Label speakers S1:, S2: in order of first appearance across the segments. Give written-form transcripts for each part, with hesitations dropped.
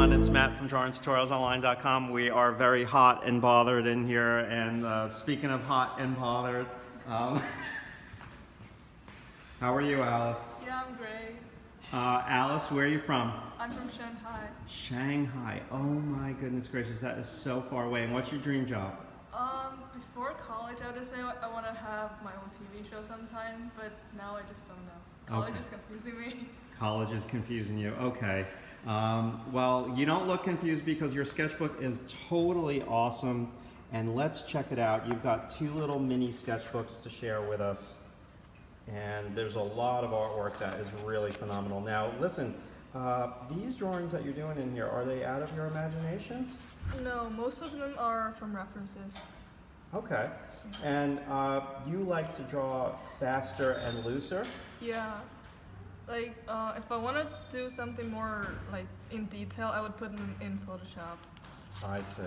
S1: everyone. It's Matt from DrawingTutorialsOnline.com. We are very hot and bothered in here, and speaking of hot and bothered, how are you, Alice?
S2: Yeah, I'm great.
S1: Alice, where are you from?
S2: I'm from Shanghai.
S1: Shanghai. Oh my goodness gracious, that is so far away. And what's your dream job?
S2: Before college, I would just say I want to have my own TV show sometime, but now I just don't know. College is confusing me.
S1: College is confusing you. Okay. Well, you don't look confused because your sketchbook is totally awesome. And let's check it out. You've got two little mini sketchbooks to share with us. And there's a lot of artwork that is really phenomenal. Now, listen, these drawings that you're doing in here, are they out of your imagination?
S2: No, most of them are from references.
S1: Okay. And you like to draw faster and looser?
S2: Yeah. Like, if I want to do something more, like, in detail, I would put them in Photoshop.
S1: I see.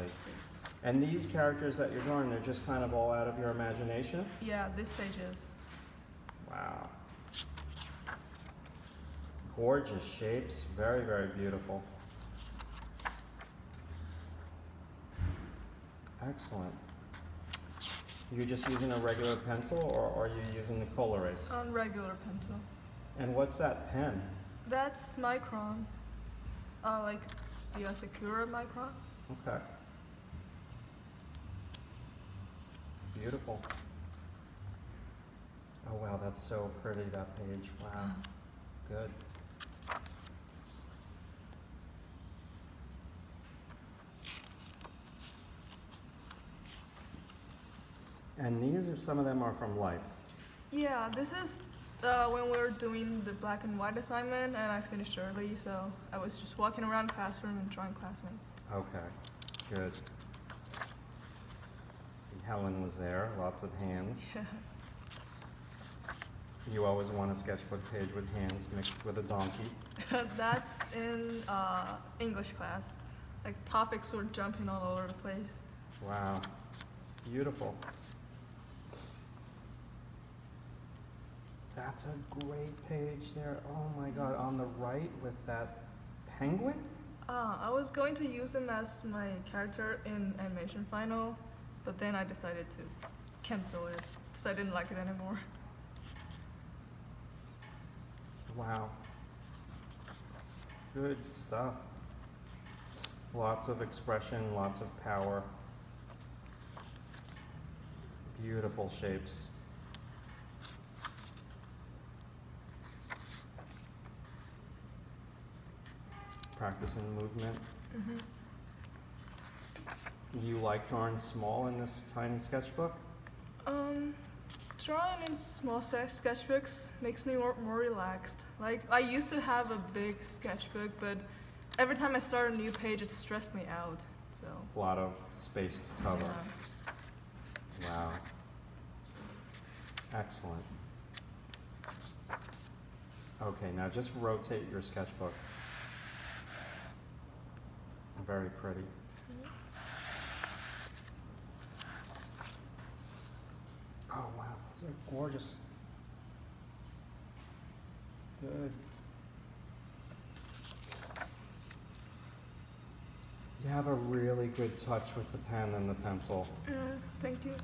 S1: And these characters that you're drawing, they're just kind of all out of your imagination?
S2: Yeah, this page is.
S1: Wow. Gorgeous shapes. Very, very beautiful. Excellent. You're just using a regular pencil, or are you using the Colorase?
S2: On regular pencil.
S1: And what's that pen?
S2: That's Micron. Like the Sakura Micron.
S1: Okay. Beautiful. Oh wow, that's so pretty, that page. Wow. Good. And these are, some of them are from life.
S2: Yeah, this is when we were doing the black and white assignment, and I finished early, so I was just walking around the classroom and drawing classmates.
S1: Okay, good. See, Helen was there, lots of hands.
S2: Yeah.
S1: You always want a sketchbook page with hands mixed with a donkey.
S2: That's in English class. Like, topics were jumping all over the place.
S1: Wow, beautiful. That's a great page there. Oh my God, on the right with that penguin?
S2: I was going to use him as my character in animation final, but then I decided to cancel it because I didn't like it anymore.
S1: Wow. Good stuff. Lots of expression, lots of power. Beautiful shapes. Practicing movement.
S2: Mm-hmm.
S1: You like drawing small in this tiny sketchbook?
S2: Drawing in small size sketchbooks makes me more relaxed. Like, I used to have a big sketchbook, but every time I start a new page, it stressed me out. So.
S1: A lot of space to cover.
S2: Yeah.
S1: Wow. Excellent. Okay, now just rotate your sketchbook. Very pretty. Oh wow, those are gorgeous. Good. You have a really good touch with the pen and the pencil.
S2: Thank you.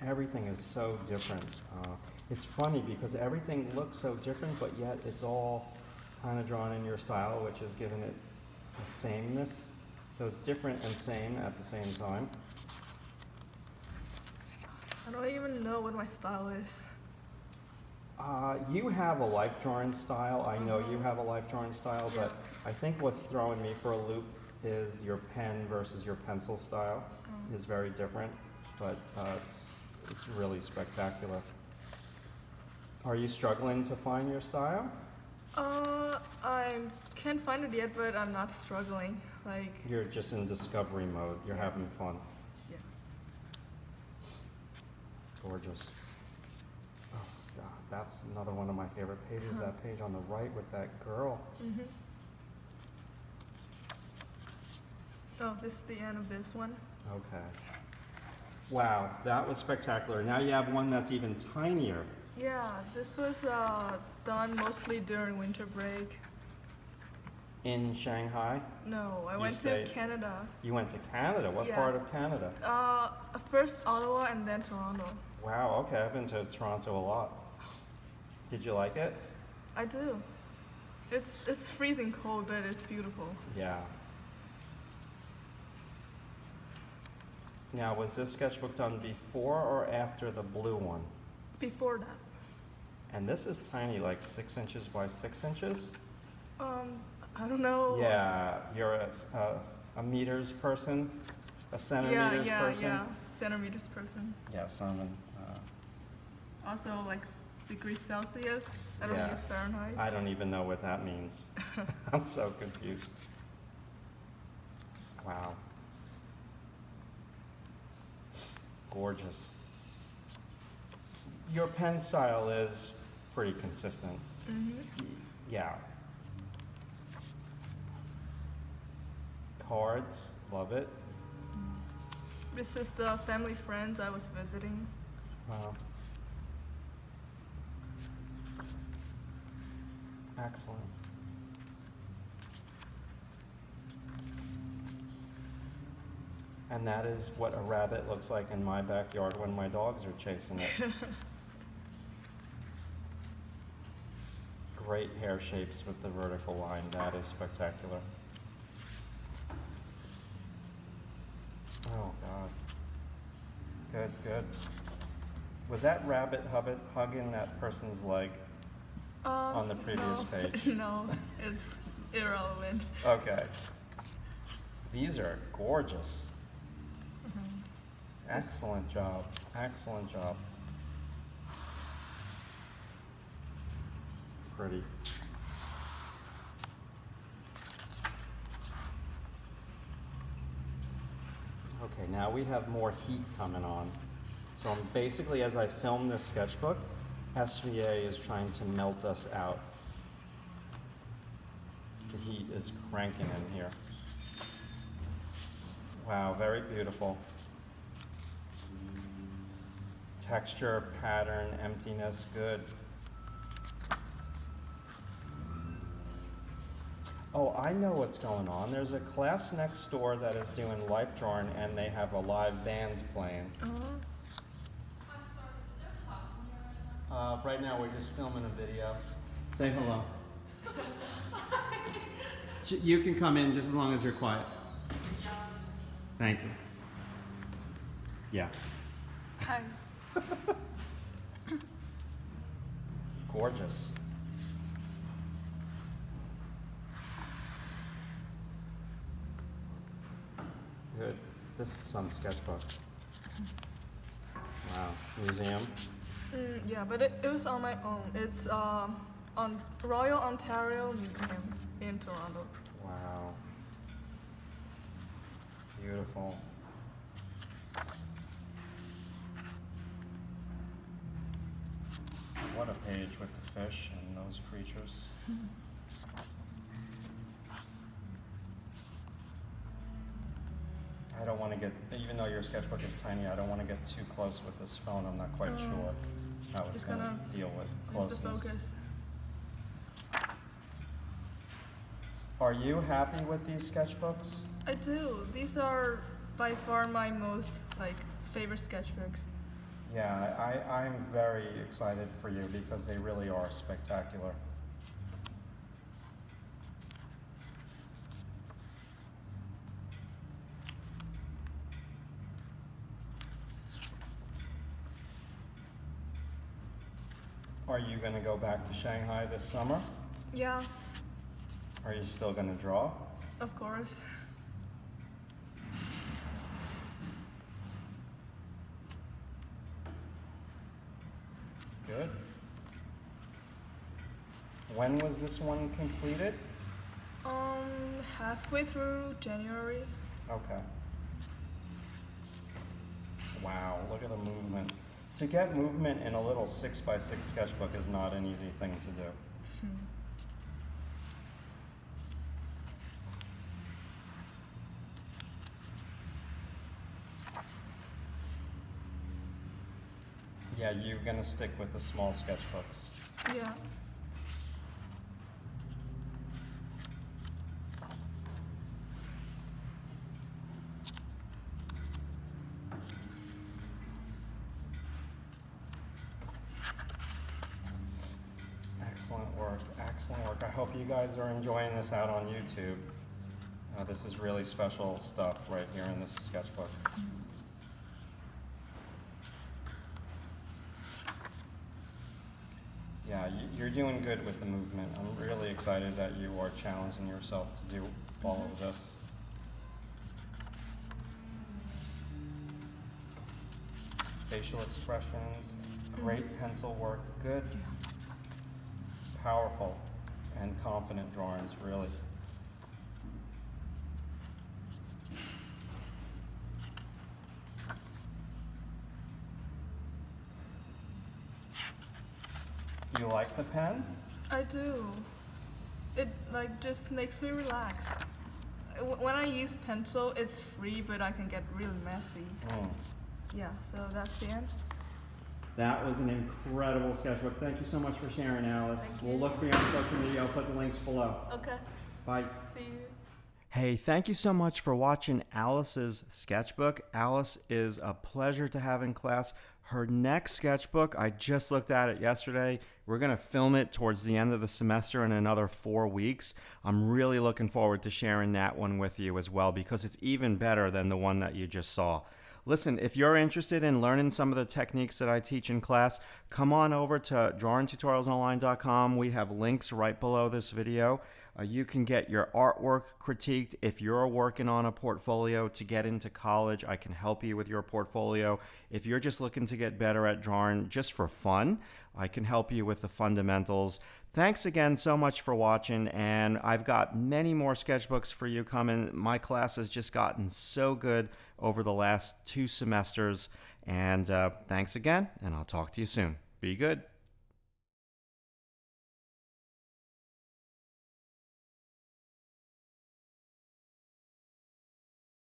S1: Everything is so different. It's funny because everything looks so different, but yet it's all kind of drawn in your style, which has given it a sameness. So it's different and same at the same time.
S2: I don't even know what my style is.
S1: You have a life drawing style. I know you have a life drawing style, but I think what's throwing me for a loop is your pen versus your pencil style is very different, but it's really spectacular. Are you struggling to find your style?
S2: I can't find it yet, but I'm not struggling. Like,
S1: You're just in discovery mode. You're having fun.
S2: yeah.
S1: Gorgeous. Oh God, that's another one of my favorite pages. That page on the right with that girl.
S2: Mm-hmm. Oh, this is the end of this one.
S1: Okay. Wow, that was spectacular. Now you have one that's even tinier.
S2: Yeah, this was done mostly during winter break.
S1: In Shanghai?
S2: No, I
S1: You
S2: went
S1: stayed-
S2: to Canada.
S1: You went to Canada. What
S2: Yeah.
S1: part of Canada?
S2: First Ottawa and then Toronto.
S1: Wow, okay, I've been to Toronto a lot. Did you like it?
S2: I do. It's freezing cold, but it's beautiful.
S1: Yeah. Now, was this sketchbook done before or after the blue one?
S2: Before that,
S1: And this is tiny, like 6 inches by 6 inches?
S2: I don't know.
S1: Yeah, you're a meters person? A centimeters person?
S2: Yeah. Centimeters person.
S1: Yeah, Simon.
S2: Also, like degrees Celsius. I don't
S1: Yeah.
S2: use Fahrenheit.
S1: I don't even know what that means. I'm so confused. Wow. Gorgeous. Your pen style is pretty consistent. Yeah. Cards, love it.
S2: This is the family friends I was visiting.
S1: Wow. Excellent. And that is what a rabbit looks like in my backyard when my dogs are chasing it. Great hair shapes with the vertical line. That is spectacular. Oh, God. Good, good. Was that rabbit hugging that person's leg on the previous
S2: no.
S1: page?
S2: No, it's irrelevant.
S1: Okay. These are gorgeous. Excellent job. Excellent job. Pretty. Okay, now we have more heat coming on. So basically, as I film this sketchbook, SVA is trying to melt us out. The heat is cranking in here. Wow, very beautiful. Texture, pattern, emptiness, good. Oh, I know what's going on. There's a class next door that is doing life drawing and they have a live band playing. Right now we're just filming a video. Say hello. You can come in just as long as you're quiet. Thank you. Yeah.
S2: Hi.
S1: Gorgeous. Good. This is some sketchbook. Wow. Museum.
S2: Yeah, but it was on my own. It's on Royal Ontario Museum in Toronto.
S1: Wow. Beautiful. What a page with the fish and those creatures. I don't want to get, even though your sketchbook is tiny, I don't want to get too close with this phone. I'm not quite sure how it's
S2: Just
S1: going
S2: gonna
S1: to deal with
S2: Use the
S1: closeness.
S2: focus.
S1: Are you happy with these sketchbooks?
S2: I do. These are by far my most favorite sketchbooks.
S1: Yeah, I'm very excited for you because they really are spectacular. Are you going to go back to Shanghai this summer?
S2: Yeah,
S1: Are you still going to draw?
S2: of course.
S1: Good. When was this one completed?
S2: Halfway through January.
S1: Okay. Wow, look at the movement. To get movement in a little 6x6 sketchbook is not an easy thing to do. Yeah, you're gonna stick with the small sketchbooks.
S2: Yeah.
S1: hope you guys are enjoying this out on YouTube. This is really special stuff right here in this sketchbook. Yeah, you're doing good with the movement. I'm really excited that you are challenging yourself to do all of this. Facial expressions, great pencil work, good, powerful, and confident drawings, really. Do you like the pen?
S2: I do. It like just makes me relax. When I use pencil, it's free, but I can get really messy. Yeah, so that's the end.
S1: That was an incredible sketchbook. Thank you so much for sharing, Alice. We'll look for you on social media. I'll put the links below.
S2: Okay.
S1: Bye.
S2: See you.
S1: Hey, thank you so much for watching Alice's sketchbook. Alice is a pleasure to have in class. Her next sketchbook, I just looked at it yesterday. We're going to film it towards the end of the semester in another 4 weeks. I'm really looking forward to sharing that one with you as well because it's even better than the one that you just saw. Listen, if you're interested in learning some of the techniques that I teach in class, come on over to drawingtutorialsonline.com. We have links right below this video. You can get your artwork critiqued. If you're working on a portfolio to get into college, I can help you with your portfolio. If you're just looking to get better at drawing just for fun, I can help you with the fundamentals. Thanks again so much for watching, and I've got many more sketchbooks for you coming. My class has just gotten so good over the last 2 semesters, and thanks again, and I'll talk to you soon. Be good.